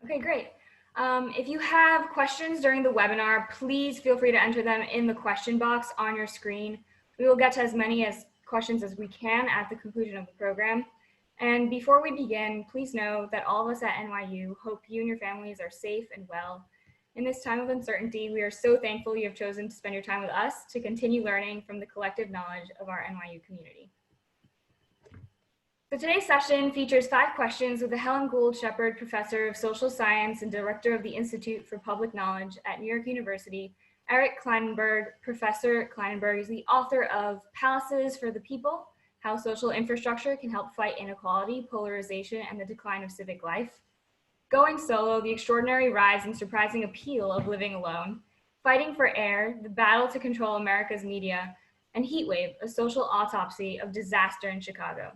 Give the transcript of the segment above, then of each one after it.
Okay, great. If you have questions during the webinar, please feel free to enter them in the question box on your screen. We will get to as many questions as we can at the conclusion of the program. And before we begin, please know that all of us at NYU hope you and your families are safe and well. In this time of uncertainty, we are so thankful you have chosen to spend your time with us to continue learning from the collective knowledge of our NYU community. So today's session features 5 questions with the Helen Gould Shepard Professor of Social Science and Director of the Institute for Public Knowledge at New York University, Eric Klinenberg. Professor Klinenberg is the author of Palaces for the People: How Social Infrastructure Can Help Fight Inequality, Polarization, and the Decline of Civic Life; Going Solo: The Extraordinary Rise and Surprising Appeal of Living Alone; Fighting for Air: The Battle to Control America's Media; and Heatwave: A Social Autopsy of Disaster in Chicago.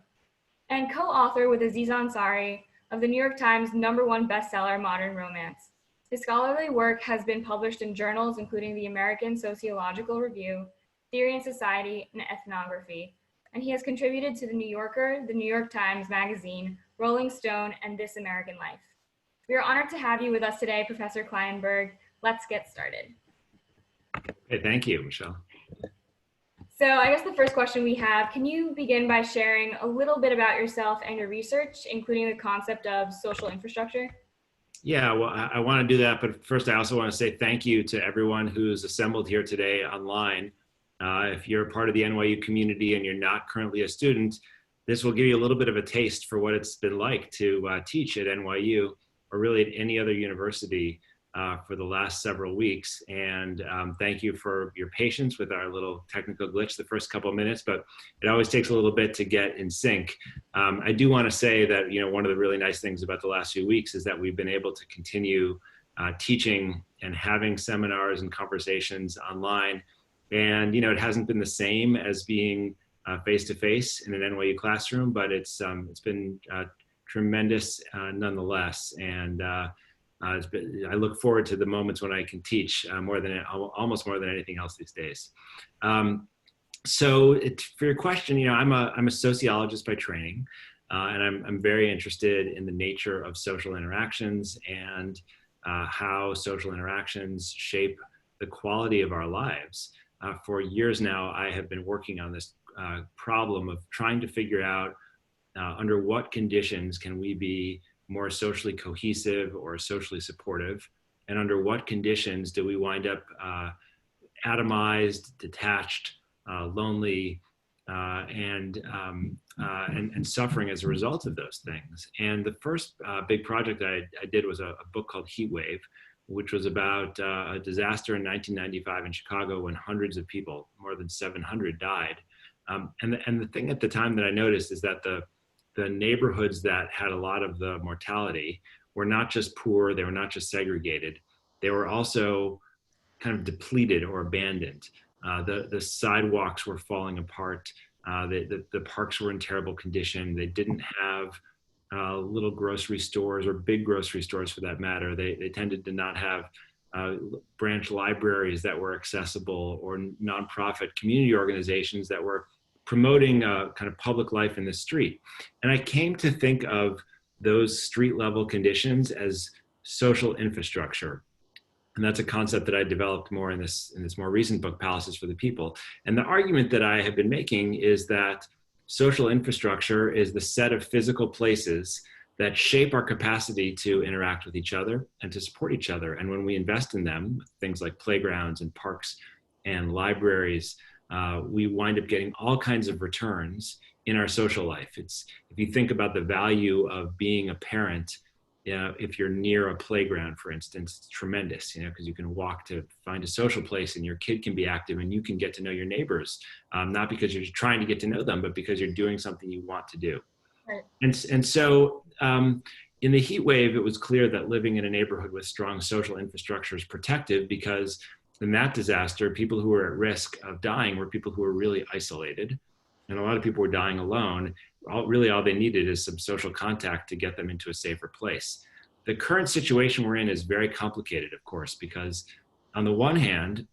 And co-author with Aziz Ansari of the New York Times #1 bestseller, Modern Romance. His scholarly work has been published in journals including the American Sociological Review, Theory and Society, and Ethnography. And he has contributed to The New Yorker, the New York Times Magazine, Rolling Stone, and This American Life. We are honored to have you with us today, Professor Klinenberg. Let's get started. Hey, thank you, Michelle. So I guess the first question we have, can you begin by sharing a little bit about yourself and your research, including the concept of social infrastructure? Yeah, well, I want to do that, but first I also want to say thank you to everyone who's assembled here today online. If you're a part of the NYU community and you're not currently a student, this will give you a little bit of a taste for what it's been like to teach at NYU, or really at any other university, for the last several weeks. And thank you for your patience with our little technical glitch the first couple of minutes, but it always takes a little bit to get in sync. I do want to say that, one of the really nice things about the last few weeks is that we've been able to continue teaching and having seminars and conversations online. And, it hasn't been the same as being face-to-face in an NYU classroom, but it's been tremendous nonetheless. And I look forward to the moments when I can teach almost more than anything else these days. So for your question, I'm a sociologist by training, and I'm very interested in the nature of social interactions and how social interactions shape the quality of our lives. For years now, I have been working on this problem of trying to figure out under what conditions can we be more socially cohesive or socially supportive, and under what conditions do we wind up atomized, detached, lonely, and suffering as a result of those things. And the first big project I did was a book called Heatwave, which was about a disaster in 1995 in Chicago when hundreds of people, more than 700, died. And the thing at the time that I noticed is that the neighborhoods that had a lot of the mortality were not just poor, they were not just segregated, they were also kind of depleted or abandoned. The sidewalks were falling apart, the parks were in terrible condition, they didn't have little grocery stores or big grocery stores for that matter. They tended to not have branch libraries that were accessible, or nonprofit community organizations that were promoting kind of public life in the street. And I came to think of those street level conditions as social infrastructure. And that's a concept that I developed more in this more recent book, Palaces for the People. And the argument that I have been making is that social infrastructure is the set of physical places that shape our capacity to interact with each other and to support each other. And when we invest in them, things like playgrounds and parks and libraries, we wind up getting all kinds of returns in our social life. If you think about the value of being a parent, if you're near a playground, for instance, it's tremendous, because you can walk to find a social place and your kid can be active and you can get to know your neighbors, not because you're trying to get to know them, but because you're doing something you want to do. Right. And so in the heat wave, it was clear that living in a neighborhood with strong social infrastructure is protective, because in that disaster, people who were at risk of dying were people who were really isolated. And a lot of people were dying alone. All they needed is some social contact to get them into a safer place. The current situation we're in is very complicated, of course, because on the one hand,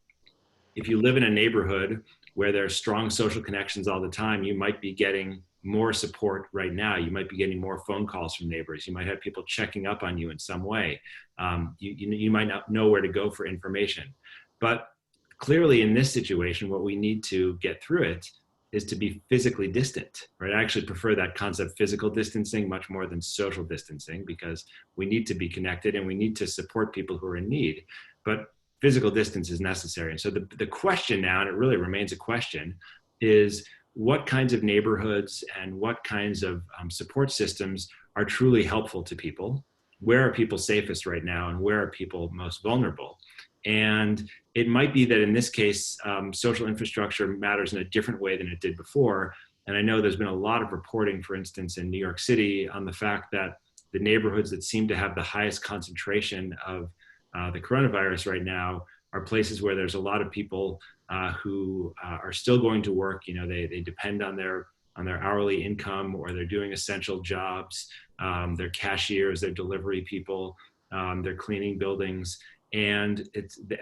if you live in a neighborhood where there are strong social connections all the time, you might be getting more support right now. You might be getting more phone calls from neighbors. You might have people checking up on you in some way. You might not know where to go for information. But clearly in this situation, what we need to get through it is to be physically distant, right? I actually prefer that concept, physical distancing, much more than social distancing, because we need to be connected and we need to support people who are in need. But physical distance is necessary. And so the question now, and it really remains a question, is what kinds of neighborhoods and what kinds of support systems are truly helpful to people? Where are people safest right now, and where are people most vulnerable? And it might be that in this case, social infrastructure matters in a different way than it did before. And I know there's been a lot of reporting, for instance, in New York City on the fact that the neighborhoods that seem to have the highest concentration of the coronavirus right now are places where there's a lot of people who are still going to work. You know, they depend on their hourly income, or they're doing essential jobs. They're cashiers, they're delivery people, they're cleaning buildings, and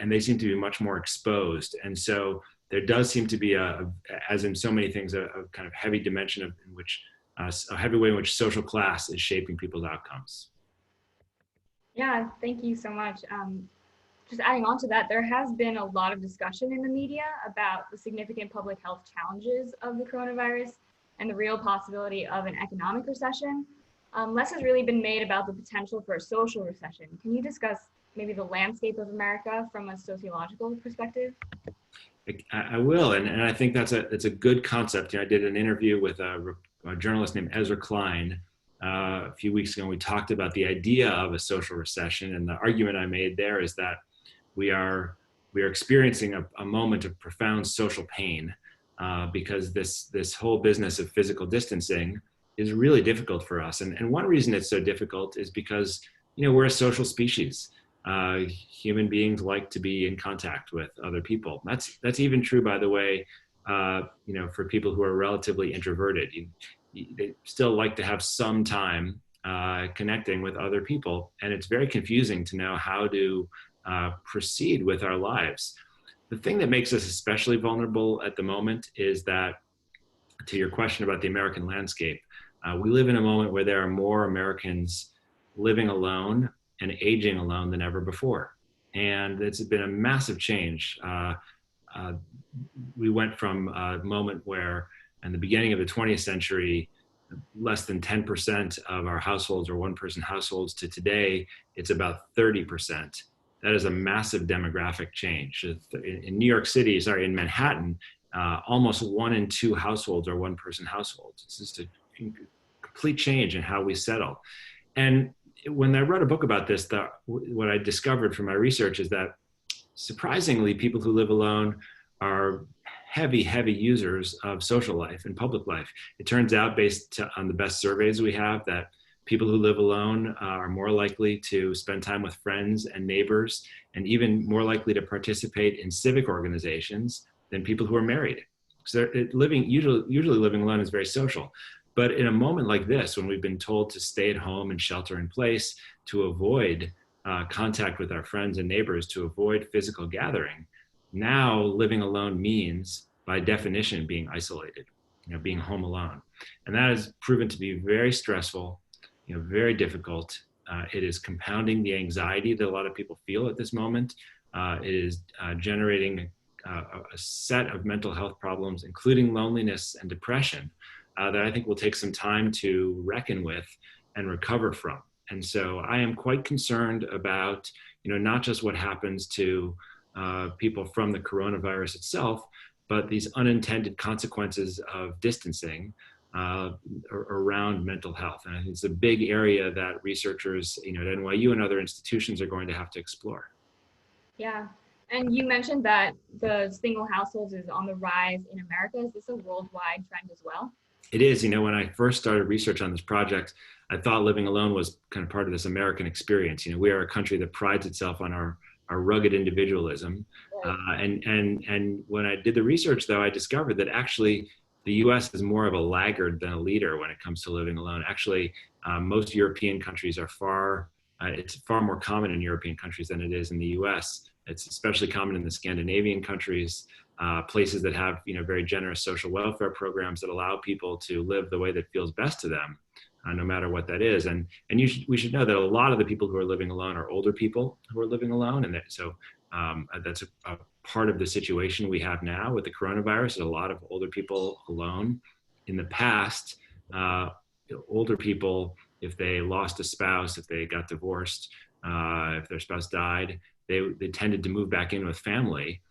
they seem to be much more exposed. And so there does seem to be as in so many things, a kind of heavy dimension in which a heavy way in which social class is shaping people's outcomes. Yeah, thank you so much. Just adding on to that, there has been a lot of discussion in the media about the significant public health challenges of the coronavirus and the real possibility of an economic recession. Less has really been made about the potential for a social recession. Can you discuss maybe the landscape of America from a sociological perspective? I will, and I think that's a good concept. You know, I did an interview with a journalist named Eric Klinenberg a few weeks ago. And we talked about the idea of a social recession, and the argument I made there is that we are experiencing a moment of profound social pain because this whole business of physical distancing is really difficult for us. And one reason it's so difficult is because, you know, we're a social species. Human beings like to be in contact with other people. That's even true, by the way, you know, for people who are relatively introverted. They still like to have some time connecting with other people, and it's very confusing to know how to proceed with our lives. The thing that makes us especially vulnerable at the moment is that, to your question about the American landscape, we live in a moment where there are more Americans living alone and aging alone than ever before. And it's been a massive change. We went from a moment where, in the beginning of the 20th century, less than 10% of our households are one-person households, to today, it's about 30%. That is a massive demographic change. In New York City, in Manhattan, almost 1 in 2 households are one-person households. It's just a complete change in how we settle. And when I wrote a book about this, what I discovered from my research is that, surprisingly, people who live alone are heavy users of social life and public life. It turns out, based on the best surveys we have, that people who live alone are more likely to spend time with friends and neighbors, and even more likely to participate in civic organizations than people who are married. So usually living alone is very social. But in a moment like this, when we've been told to stay at home and shelter in place, to avoid contact with our friends and neighbors, to avoid physical gathering, now living alone means, by definition, being isolated, you know, being home alone. And that has proven to be very stressful, you know, very difficult. It is compounding the anxiety that a lot of people feel at this moment. It is generating a set of mental health problems, including loneliness and depression, that I think will take some time to reckon with and recover from. And so I am quite concerned about, you know, not just what happens to people from the coronavirus itself, but these unintended consequences of distancing around mental health. And I think it's a big area that researchers, you know, at NYU and other institutions are going to have to explore. Yeah. And you mentioned that the single households is on the rise in America. Is this a worldwide trend as well? It is. You know, when I first started research on this project, I thought living alone was kind of part of this American experience. You know, we are a country that prides itself on our rugged individualism. Right. And when I did the research, though, I discovered that actually the US is more of a laggard than a leader when it comes to living alone. Actually, most European countries are it's far more common in European countries than it is in the US. It's especially common in the Scandinavian countries. places that have, very generous social welfare programs that allow people to live the way that feels best to them, no matter what that is. And we should know that a lot of the people who are living alone are older people who are living alone. And so that's a part of the situation we have now with the coronavirus, is a lot of older people alone. In the past, older people, if they lost a spouse, if they got divorced, if their spouse died, they tended to move back in with family.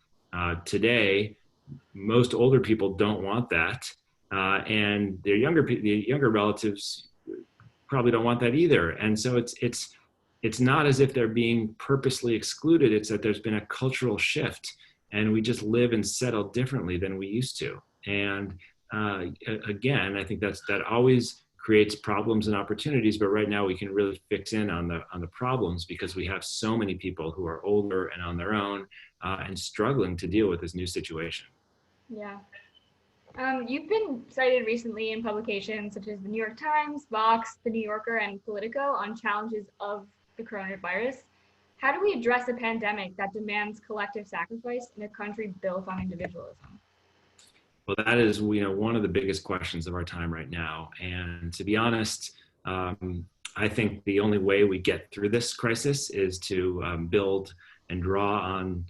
Today, most older people don't want that, and the younger relatives probably don't want that either. And so it's not as if they're being purposely excluded. It's that there's been a cultural shift, and we just live and settle differently than we used to. And again, I think that always creates problems and opportunities, but right now we can really fix in on the problems, because we have so many people who are older and on their own and struggling to deal with this new situation. Yeah. You've been cited recently in publications such as the New York Times, Vox, the New Yorker, and Politico on challenges of the coronavirus. How do we address a pandemic that demands collective sacrifice in a country built on individualism? Well, that is, one of the biggest questions of our time right now. And to be honest, I think the only way we get through this crisis is to build and draw on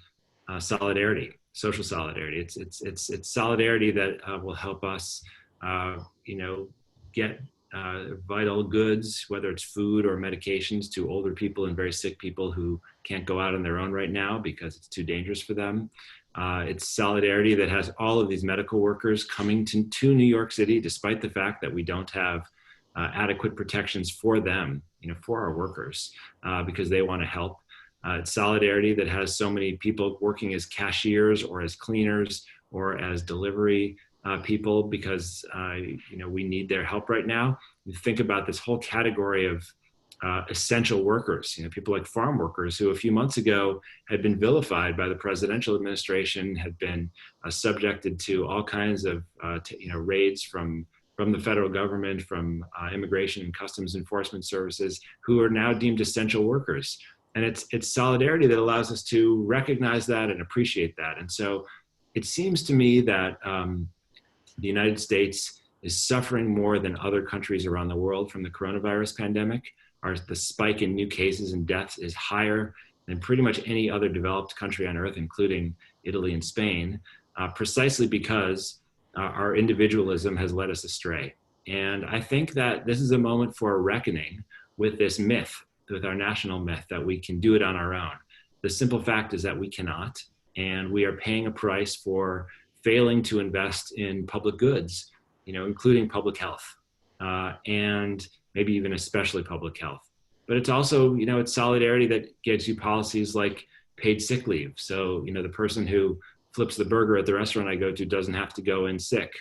solidarity, social solidarity. It's solidarity that will help us, get vital goods, whether it's food or medications, to older people and very sick people who can't go out on their own right now because it's too dangerous for them. It's solidarity that has all of these medical workers coming to New York City, despite the fact that we don't have adequate protections for them, for our workers, because they want to help. It's solidarity that has so many people working as cashiers or as cleaners or as delivery people, because we need their help right now. You think about this whole category of essential workers, people like farm workers who a few months ago had been vilified by the presidential administration, had been subjected to all kinds of raids from the federal government, from immigration and customs enforcement services, who are now deemed essential workers. And it's solidarity that allows us to recognize that and appreciate that. And so it seems to me that the United States is suffering more than other countries around the world from the coronavirus pandemic. The spike in new cases and deaths is higher than pretty much any other developed country on earth, including Italy and Spain, precisely because our individualism has led us astray. And I think that this is a moment for a reckoning with this myth, with our national myth that we can do it on our own. The simple fact is that we cannot, and we are paying a price for failing to invest in public goods, including public health, and maybe even especially public health. But it's also, it's solidarity that gives you policies like paid sick leave. So, the person who flips the burger at the restaurant I go to doesn't have to go in sick.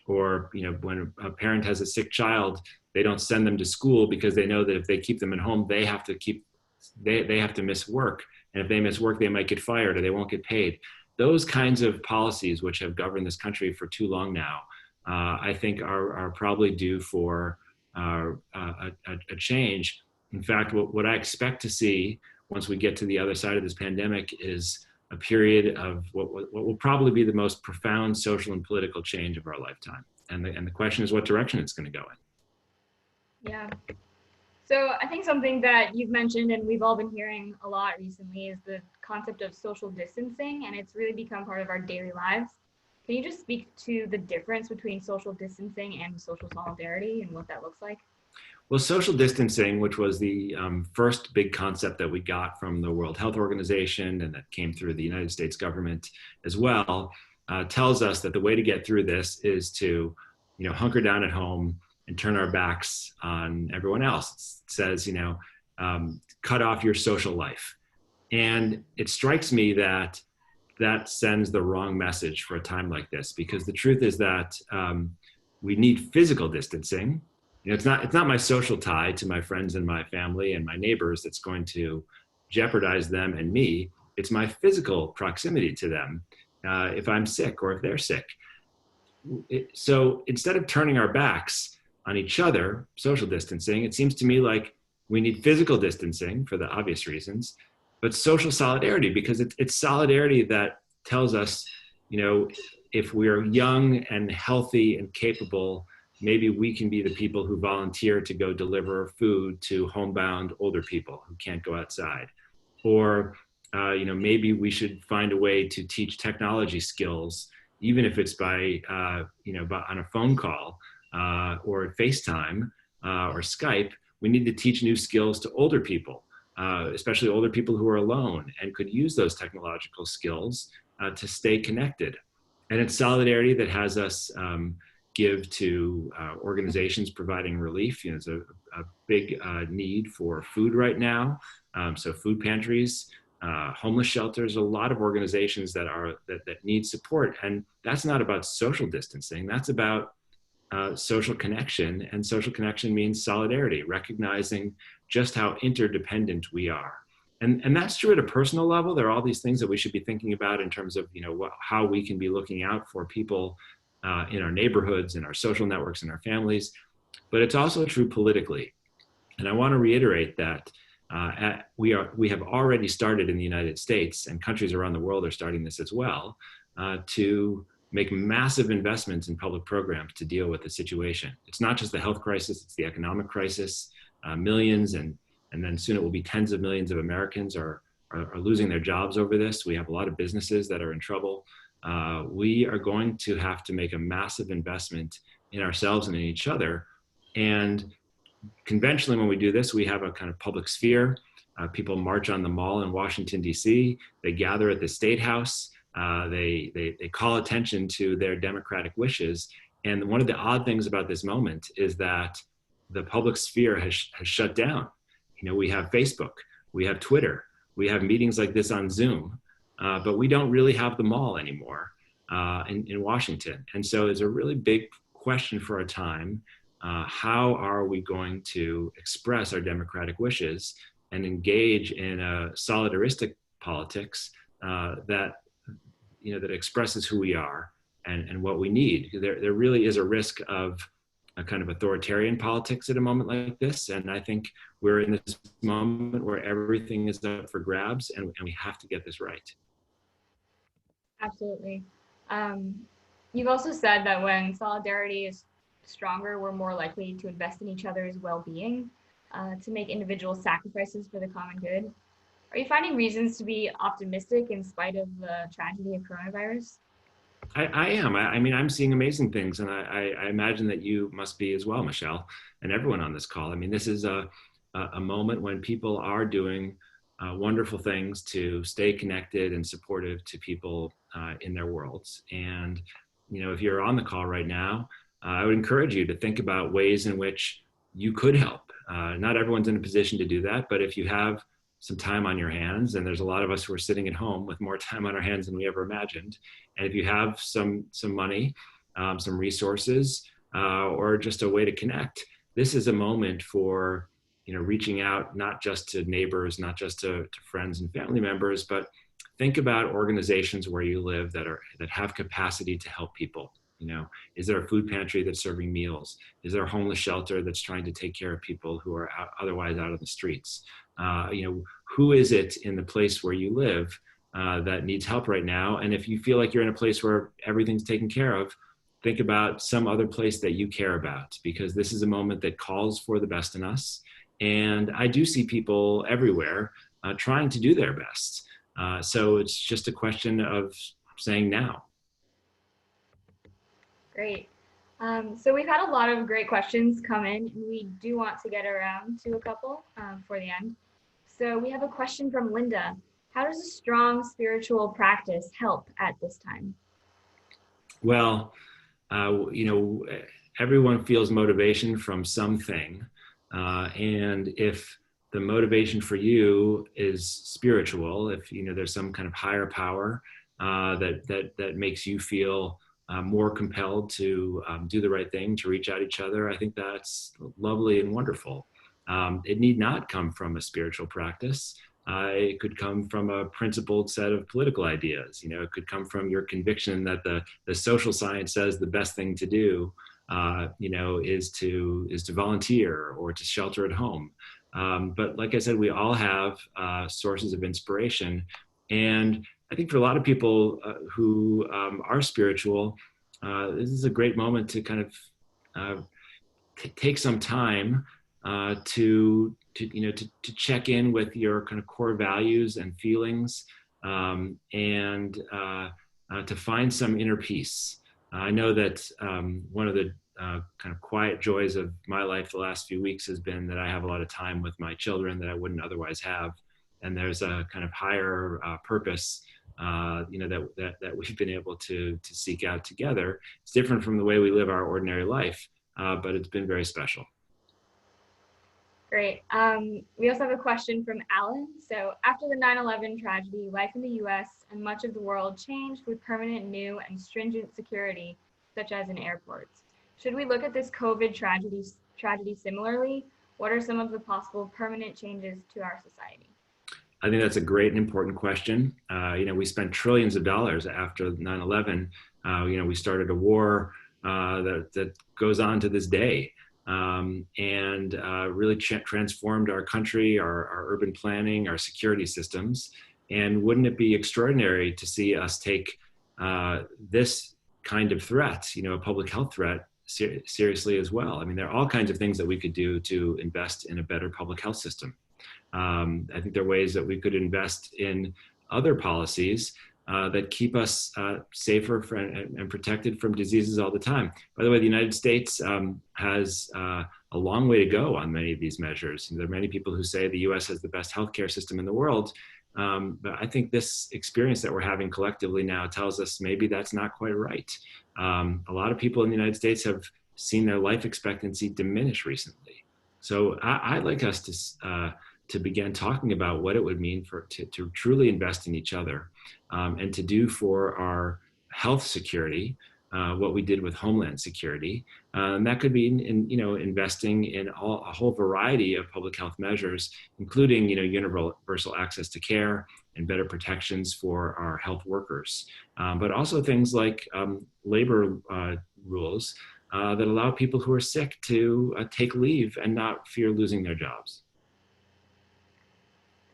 Or, when a parent has a sick child, they don't send them to school because they know that if they keep them at home, they have to miss work. And if they miss work, they might get fired or they won't get paid. Those kinds of policies, which have governed this country for too long now, I think are probably due for a change. In fact, what I expect to see once we get to the other side of this pandemic is a period of what will probably be the most profound social and political change of our lifetime. And the question is what direction it's going to go in. Yeah. So I think something that you've mentioned and we've all been hearing a lot recently is the concept of social distancing, and it's really become part of our daily lives. Can you just speak to the difference between social distancing and social solidarity and what that looks like? Well, social distancing, which was the first big concept that we got from the World Health Organization and that came through the United States government as well, tells us that the way to get through this is to, hunker down at home and turn our backs on everyone else. It says, cut off your social life. And it strikes me that sends the wrong message for a time like this, because the truth is that we need physical distancing. It's not my social tie to my friends and my family and my neighbors that's going to jeopardize them and me. It's my physical proximity to them if I'm sick or if they're sick. So instead of turning our backs on each other, social distancing, it seems to me like we need physical distancing for the obvious reasons, but social solidarity, because it's solidarity that tells us if we're young and healthy and capable, maybe we can be the people who volunteer to go deliver food to homebound older people who can't go outside. Or, maybe we should find a way to teach technology skills, even if it's by on a phone call or FaceTime or Skype. We need to teach new skills to older people, especially older people who are alone and could use those technological skills to stay connected. And it's solidarity that has us give to organizations providing relief. There's a big need for food right now. So food pantries, homeless shelters, a lot of organizations that need support. And that's not about social distancing. That's about social connection. And social connection means solidarity, recognizing just how interdependent we are. And that's true at a personal level. There are all these things that we should be thinking about in terms of, how we can be looking out for people in our neighborhoods, in our social networks, in our families. But it's also true politically. And I want to reiterate that we have already started in the United States, and countries around the world are starting this as well, to make massive investments in public programs to deal with the situation. It's not just the health crisis, it's the economic crisis. Millions and then soon it will be tens of millions of Americans are losing their jobs over this. We have a lot of businesses that are in trouble. We are going to have to make a massive investment in ourselves and in each other. And conventionally, when we do this, we have a kind of public sphere. People march on the mall in Washington, D.C. They gather at the State House. They call attention to their democratic wishes. And one of the odd things about this moment is that the public sphere has shut down. We have Facebook, we have Twitter, we have meetings like this on Zoom, but we don't really have the mall anymore in Washington. And so it's a really big question for our time. How are we going to express our democratic wishes and engage in a solidaristic politics that expresses who we are and what we need? There really is a risk of a kind of authoritarian politics at a moment like this. And I think we're in this moment where everything is up for grabs and we have to get this right. Absolutely. You've also said that when solidarity is stronger, we're more likely to invest in each other's well-being, to make individual sacrifices for the common good. Are you finding reasons to be optimistic in spite of the tragedy of coronavirus? I am. I'm seeing amazing things, and I imagine that you must be as well, Michelle, and everyone on this call. This is a moment when people are doing wonderful things to stay connected and supportive to people in their worlds. And if you're on the call right now, I would encourage you to think about ways in which you could help. Not everyone's in a position to do that, but if you have some time on your hands, and there's a lot of us who are sitting at home with more time on our hands than we ever imagined. And if you have some money, some resources, or just a way to connect, this is a moment for reaching out, not just to neighbors, not just to friends and family members, but think about organizations where you live that have capacity to help people. Is there a food pantry that's serving meals? Is there a homeless shelter that's trying to take care of people who are otherwise out on the streets? Who is it in the place where you live that needs help right now? And if you feel like you're in a place where everything's taken care of, think about some other place that you care about, because this is a moment that calls for the best in us. And I do see people everywhere trying to do their best. So it's just a question of saying now. Great. So we've had a lot of great questions come in, and we do want to get around to a couple for the end. So we have a question from Linda. How does a strong spiritual practice help at this time? Well, everyone feels motivation from something. And if the motivation for you is spiritual, if there's some kind of higher power that makes you feel more compelled to do the right thing, to reach out each other, I think that's lovely and wonderful. It need not come from a spiritual practice. It could come from a principled set of political ideas. It could come from your conviction that the social science says the best thing to do, is to volunteer or to shelter at home. But like I said, we all have sources of inspiration, and I think for a lot of people who are spiritual, this is a great moment to kind of take some time to check in with your kind of core values and feelings, and to find some inner peace. I know that one of the kind of quiet joys of my life the last few weeks has been that I have a lot of time with my children that I wouldn't otherwise have, and there's a kind of higher purpose, that we've been able to seek out together. It's different from the way we live our ordinary life, but it's been very special. Great. We also have a question from Alan. So after the 9/11 tragedy, life in the US and much of the world changed with permanent new and stringent security, such as in airports. Should we look at this COVID tragedy similarly? What are some of the possible permanent changes to our society? I think that's a great and important question. We spent trillions of dollars after 9/11. We started a war that goes on to this day, and really transformed our country, our urban planning, our security systems. And wouldn't it be extraordinary to see us take this kind of threat, a public health threat, seriously as well? I mean, there are all kinds of things that we could do to invest in a better public health system. I think there are ways that we could invest in other policies that keep us safer and protected from diseases all the time. By the way, the United States has a long way to go on many of these measures. And there are many people who say the US has the best healthcare system in the world. But I think this experience that we're having collectively now tells us maybe that's not quite right. A lot of people in the United States have seen their life expectancy diminish recently. So I'd like us to begin talking about what it would mean to truly invest in each other, and to do for our health security what we did with Homeland Security. And that could be investing in a whole variety of public health measures, including universal access to care and better protections for our health workers, but also things like labor rules that allow people who are sick to take leave and not fear losing their jobs.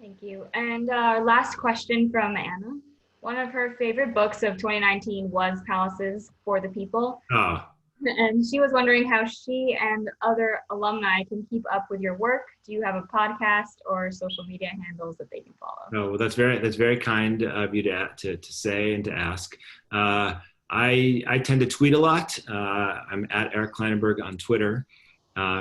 Thank you. And our last question from Anna. One of her favorite books of 2019 was Palaces for the People. Oh. And she was wondering how she and other alumni can keep up with your work. Do you have a podcast or social media handles that they can follow? No, well, that's very kind of you to say and to ask. I tend to tweet a lot. I'm at Eric Klinenberg on Twitter,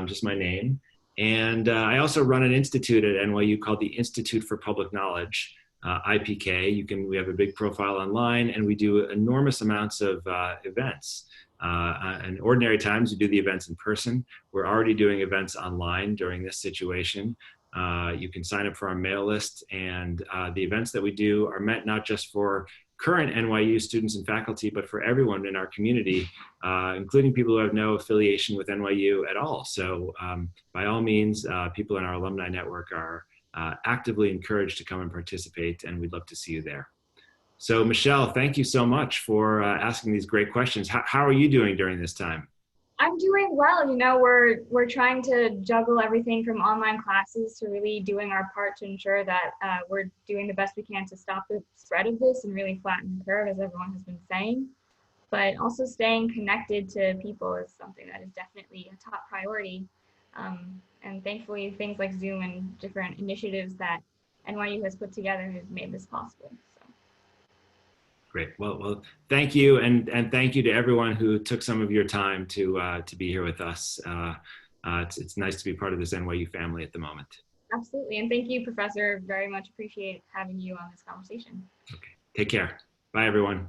just my name. And I also run an institute at NYU called the Institute for Public Knowledge, IPK. We have a big profile online, and we do enormous amounts of events. In ordinary times, we do the events in person. We're already doing events online during this situation. You can sign up for our mail list, and the events that we do are meant not just for current NYU students and faculty, but for everyone in our community, including people who have no affiliation with NYU at all. So by all means, people in our alumni network are actively encouraged to come and participate, and we'd love to see you there. So Michelle, thank you so much for asking these great questions. How are you doing during this time? I'm doing well. We're trying to juggle everything from online classes to really doing our part to ensure that we're doing the best we can to stop the spread of this and really flatten the curve, as everyone has been saying. But also staying connected to people is something that is definitely a top priority. And thankfully, things like Zoom and different initiatives that NYU has put together have made this possible. Great. Well, thank you, and thank you to everyone who took some of your time to be here with us. It's nice to be part of this NYU family at the moment. Absolutely, and thank you, Professor. Very much appreciate having you on this conversation. Okay. Take care. Bye, everyone.